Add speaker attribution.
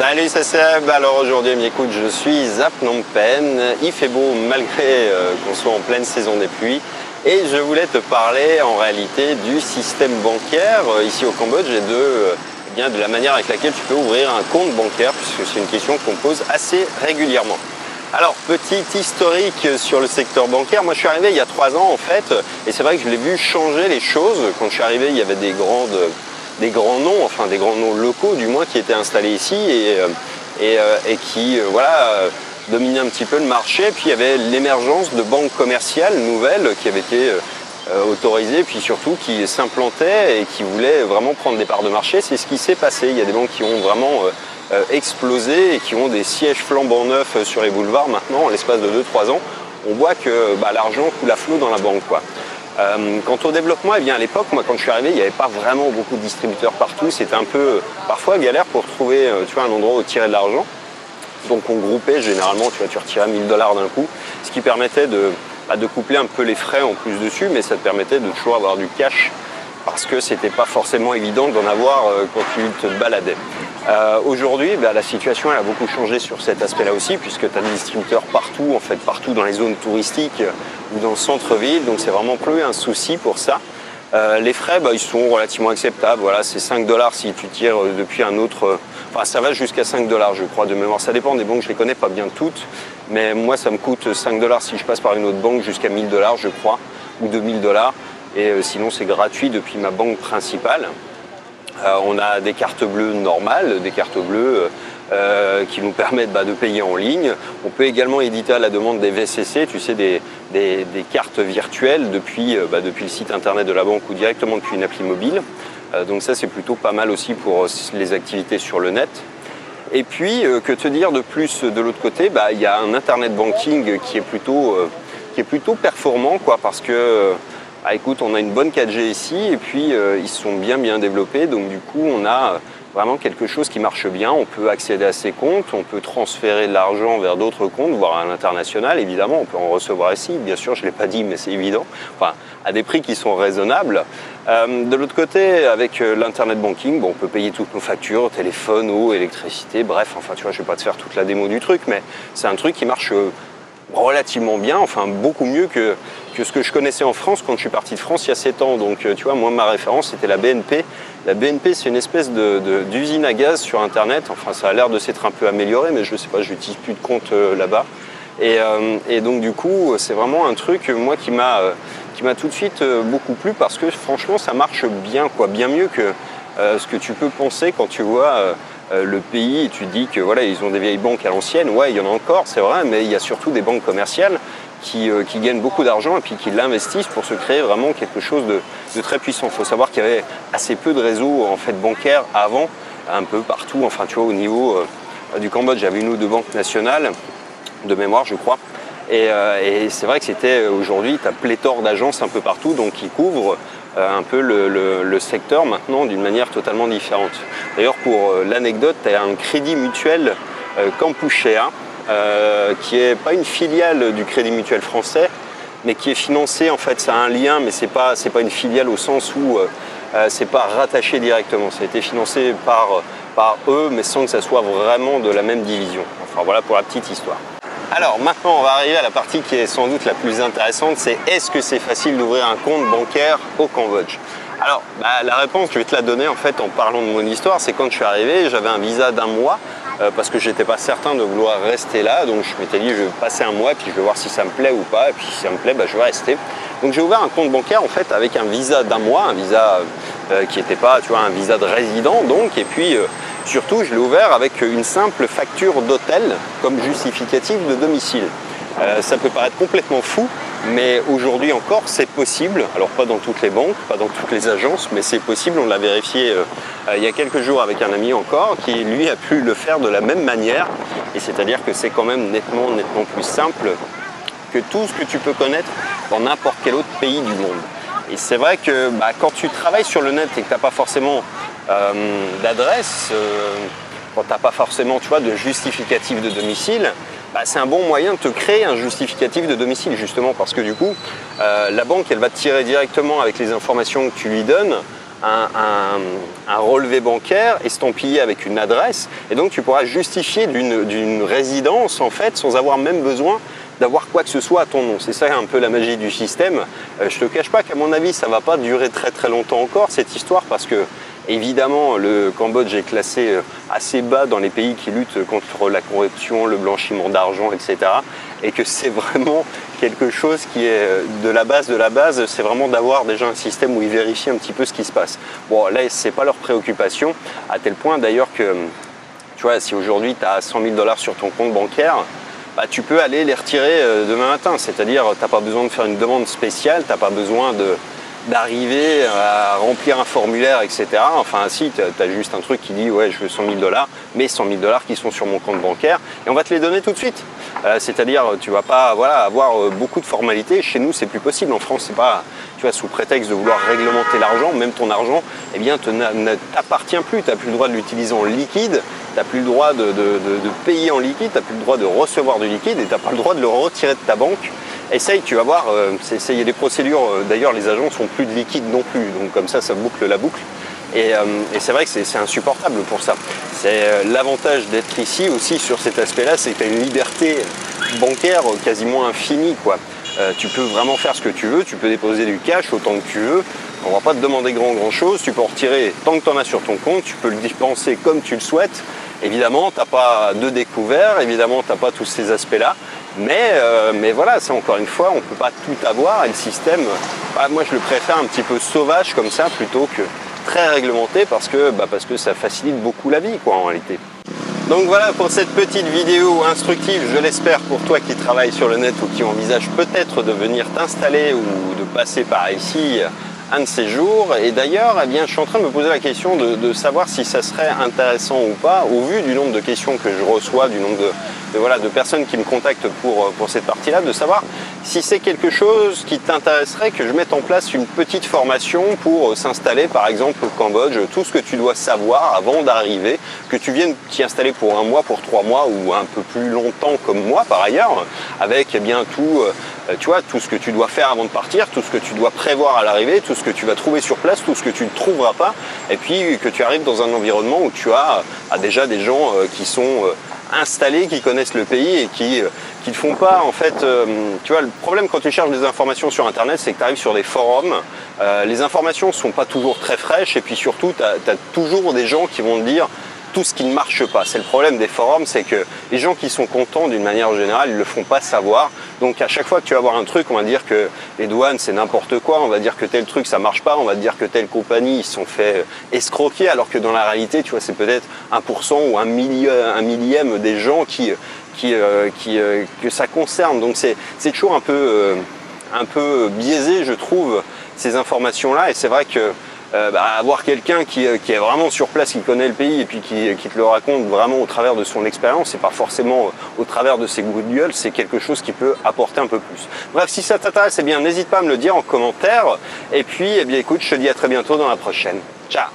Speaker 1: Salut, c'est Seb. Alors aujourd'hui, écoute, je suis à Phnom Penh. Il fait beau malgré qu'on soit en pleine saison des pluies. Et je voulais te parler en réalité du système bancaire ici au Cambodge et de la manière avec laquelle tu peux ouvrir un compte bancaire, puisque c'est une question qu'on pose assez régulièrement. Alors, petit historique sur le secteur bancaire. Moi, je suis arrivé il y a 3 ans en fait, et c'est vrai que je l'ai vu changer les choses. Quand je suis arrivé, il y avait des grands noms, enfin des grands noms locaux du moins, qui étaient installés ici et qui dominaient un petit peu le marché. Puis il y avait l'émergence de banques commerciales nouvelles qui avaient été autorisées, puis surtout qui s'implantaient et qui voulaient vraiment prendre des parts de marché. C'est ce qui s'est passé. Il y a des banques qui ont vraiment explosé et qui ont des sièges flambant neufs sur les boulevards maintenant, en l'espace de 2-3 ans. On voit que l'argent coule à flot dans la banque, quoi. Quant au développement, à l'époque, moi quand je suis arrivé, il n'y avait pas vraiment beaucoup de distributeurs partout. C'était un peu parfois galère pour trouver un endroit où tirer de l'argent. Donc on groupait généralement, tu retirais 1000 $ d'un coup, ce qui permettait de coupler un peu les frais en plus dessus, mais ça te permettait de toujours avoir du cash parce que c'était pas forcément évident d'en avoir quand tu te baladais. Aujourd'hui, la situation elle a beaucoup changé sur cet aspect-là aussi, puisque tu as des distributeurs partout, en fait partout dans les zones touristiques ou dans le centre-ville, donc c'est vraiment plus un souci pour ça. Les frais, ils sont relativement acceptables. Voilà, c'est 5 $ si tu tires depuis un autre. Enfin, ça va jusqu'à 5 $, je crois, de mémoire. Ça dépend des banques, je les connais pas bien toutes, mais moi, ça me coûte 5 $ si je passe par une autre banque, jusqu'à 1000 $, je crois, ou 2000 $. Et sinon, c'est gratuit depuis ma banque principale. On a des cartes bleues normales, des cartes bleues qui nous permettent de payer en ligne. On peut également éditer à la demande des VCC, tu sais, des cartes virtuelles depuis le site internet de la banque ou directement depuis une appli mobile. Donc ça, c'est plutôt pas mal aussi pour les activités sur le net. Et puis, que te dire de plus de l'autre côté, il y a un internet banking qui est plutôt performant, quoi, parce que écoute, on a une bonne 4G ici et puis ils sont bien développés, donc du coup on a vraiment quelque chose qui marche bien. On peut accéder à ces comptes, on peut transférer de l'argent vers d'autres comptes, voire à l'international évidemment, on peut en recevoir ici, bien sûr je ne l'ai pas dit mais c'est évident, enfin à des prix qui sont raisonnables. De l'autre côté, avec l'internet banking, on peut payer toutes nos factures, téléphone, eau, électricité, bref, enfin tu vois, je ne vais pas te faire toute la démo du truc, mais c'est un truc qui marche relativement bien, enfin beaucoup mieux que ce que je connaissais en France quand je suis parti de France il y a 7 ans. Donc tu vois, moi ma référence c'était la BNP. La BNP c'est une espèce d'usine à gaz sur internet, enfin ça a l'air de s'être un peu amélioré, mais je sais pas, je n'utilise plus de compte là-bas. Et donc du coup c'est vraiment un truc moi qui m'a tout de suite beaucoup plu, parce que franchement ça marche bien, quoi, bien mieux que ce que tu peux penser quand tu vois le pays et tu dis que voilà, ils ont des vieilles banques à l'ancienne. Ouais, il y en a encore, c'est vrai, mais il y a surtout des banques commerciales qui gagnent beaucoup d'argent et puis qui l'investissent pour se créer vraiment quelque chose de très puissant. Il faut savoir qu'il y avait assez peu de réseaux en fait bancaires avant, un peu partout. Enfin, tu vois, au niveau du Cambodge, j'avais 1 ou 2 banques nationales de mémoire, je crois. Et c'est vrai que c'était aujourd'hui, tu as pléthore d'agences un peu partout, donc qui couvrent un peu le secteur maintenant d'une manière totalement différente. D'ailleurs, pour l'anecdote, tu as un crédit mutuel Kampuchea, qui n'est pas une filiale du crédit mutuel français, mais qui est financé, en fait, ça a un lien, mais c'est pas une filiale au sens où c'est pas rattaché directement. Ça a été financé par eux, mais sans que ça soit vraiment de la même division. Enfin voilà pour la petite histoire. Alors maintenant, on va arriver à la partie qui est sans doute la plus intéressante, c'est est-ce que c'est facile d'ouvrir un compte bancaire au Cambodge? Alors, la réponse, je vais te la donner en fait en parlant de mon histoire. C'est quand je suis arrivé, j'avais un visa d'1 mois parce que j'étais pas certain de vouloir rester là. Donc je m'étais dit, je vais passer 1 mois, puis je vais voir si ça me plaît ou pas. Et puis si ça me plaît, je vais rester. Donc j'ai ouvert un compte bancaire en fait avec un visa d'1 mois, un visa qui n'était pas, tu vois, un visa de résident donc. Et puis surtout, je l'ai ouvert avec une simple facture d'hôtel comme justificatif de domicile. Ça peut paraître complètement fou, mais aujourd'hui encore c'est possible. Alors pas dans toutes les banques, pas dans toutes les agences, mais c'est possible. On l'a vérifié il y a quelques jours avec un ami encore qui lui a pu le faire de la même manière. Et c'est-à-dire que c'est quand même nettement plus simple que tout ce que tu peux connaître dans n'importe quel autre pays du monde. Et c'est vrai que quand tu travailles sur le net et que tu n'as pas forcément d'adresse, quand tu n'as pas forcément, tu vois, de justificatif de domicile, c'est un bon moyen de te créer un justificatif de domicile, justement parce que du coup, la banque, elle va te tirer directement avec les informations que tu lui donnes un relevé bancaire estampillé avec une adresse, et donc tu pourras justifier d'une résidence en fait sans avoir même besoin d'avoir quoi que ce soit à ton nom. C'est ça un peu la magie du système. Je te cache pas qu'à mon avis ça va pas durer très longtemps encore cette histoire, parce que évidemment le Cambodge est classé assez bas dans les pays qui luttent contre la corruption, le blanchiment d'argent, etc. Et que c'est vraiment quelque chose qui est de la base, c'est vraiment d'avoir déjà un système où ils vérifient un petit peu ce qui se passe. Bon, là, c'est pas leur préoccupation, à tel point d'ailleurs que, tu vois, si aujourd'hui tu as 100 000 $ sur ton compte bancaire, bah, tu peux aller les retirer demain matin. C'est-à-dire, tu n'as pas besoin de faire une demande spéciale, tu n'as pas besoin d'arriver à remplir un formulaire, etc. Enfin, si, tu as juste un truc qui dit « ouais, je veux 100 000 $, mais 100 000 $ qui sont sur mon compte bancaire, et on va te les donner tout de suite. » C'est-à-dire, tu vas pas avoir beaucoup de formalités. Chez nous, c'est plus possible. En France, c'est pas, tu vois, sous prétexte de vouloir réglementer l'argent, même ton argent, eh bien, ne t'appartient plus. Tu n'as plus le droit de l'utiliser en liquide, tu n'as plus le droit de payer en liquide, tu n'as plus le droit de recevoir du liquide, et tu n'as pas le droit de le retirer de ta banque. Essaye, tu vas voir, il y a des procédures, d'ailleurs les agents sont plus de liquide non plus, donc comme ça boucle la boucle. Et c'est vrai que c'est insupportable pour ça. C'est l'avantage d'être ici aussi sur cet aspect-là, c'est que tu as une liberté bancaire quasiment infinie, quoi. Tu peux vraiment faire ce que tu veux, tu peux déposer du cash autant que tu veux, on ne va pas te demander grand chose, tu peux en retirer tant que tu en as sur ton compte, tu peux le dépenser comme tu le souhaites. Évidemment, tu n'as pas de découvert, évidemment, tu n'as pas tous ces aspects-là, mais voilà, c'est encore une fois, on ne peut pas tout avoir, et le système, bah, moi je le préfère un petit peu sauvage comme ça, plutôt que très réglementé, parce que ça facilite beaucoup la vie, quoi, en réalité. Donc voilà pour cette petite vidéo instructive, je l'espère pour toi qui travaille sur le net ou qui envisage peut-être de venir t'installer ou de passer par ici un de ces jours. Et d'ailleurs, eh bien, je suis en train de me poser la question de savoir si ça serait intéressant ou pas, au vu du nombre de questions que je reçois, du nombre de personnes qui me contactent pour cette partie-là, de savoir si c'est quelque chose qui t'intéresserait que je mette en place une petite formation pour s'installer par exemple au Cambodge, tout ce que tu dois savoir avant d'arriver, que tu viennes t'y installer pour 1 mois, pour 3 mois ou un peu plus longtemps comme moi par ailleurs, avec eh bien tout, tu vois, tout ce que tu dois faire avant de partir, tout ce que tu dois prévoir à l'arrivée, tout ce que tu vas trouver sur place, tout ce que tu ne trouveras pas, et puis que tu arrives dans un environnement où tu as déjà des gens qui sont installés, qui connaissent le pays et qui ne font pas en fait, tu vois, le problème quand tu cherches des informations sur internet, c'est que tu arrives sur des forums, les informations ne sont pas toujours très fraîches, et puis surtout tu as toujours des gens qui vont te dire tout ce qui ne marche pas. C'est le problème des forums, c'est que les gens qui sont contents d'une manière générale, ils ne le font pas savoir. Donc à chaque fois que tu vas voir un truc, on va dire que les douanes c'est n'importe quoi, on va dire que tel truc ça marche pas, on va dire que telle compagnie ils se sont fait escroquer, alors que dans la réalité, tu vois, c'est peut-être 1% ou un millième des gens que ça concerne. Donc c'est toujours un peu biaisé, je trouve, ces informations-là, et c'est vrai que avoir quelqu'un qui est vraiment sur place, qui connaît le pays et puis qui te le raconte vraiment au travers de son expérience et pas forcément au travers de ses coups de gueule, c'est quelque chose qui peut apporter un peu plus. Bref, si ça t'intéresse, eh bien n'hésite pas à me le dire en commentaire, et puis eh bien écoute, je te dis à très bientôt dans la prochaine.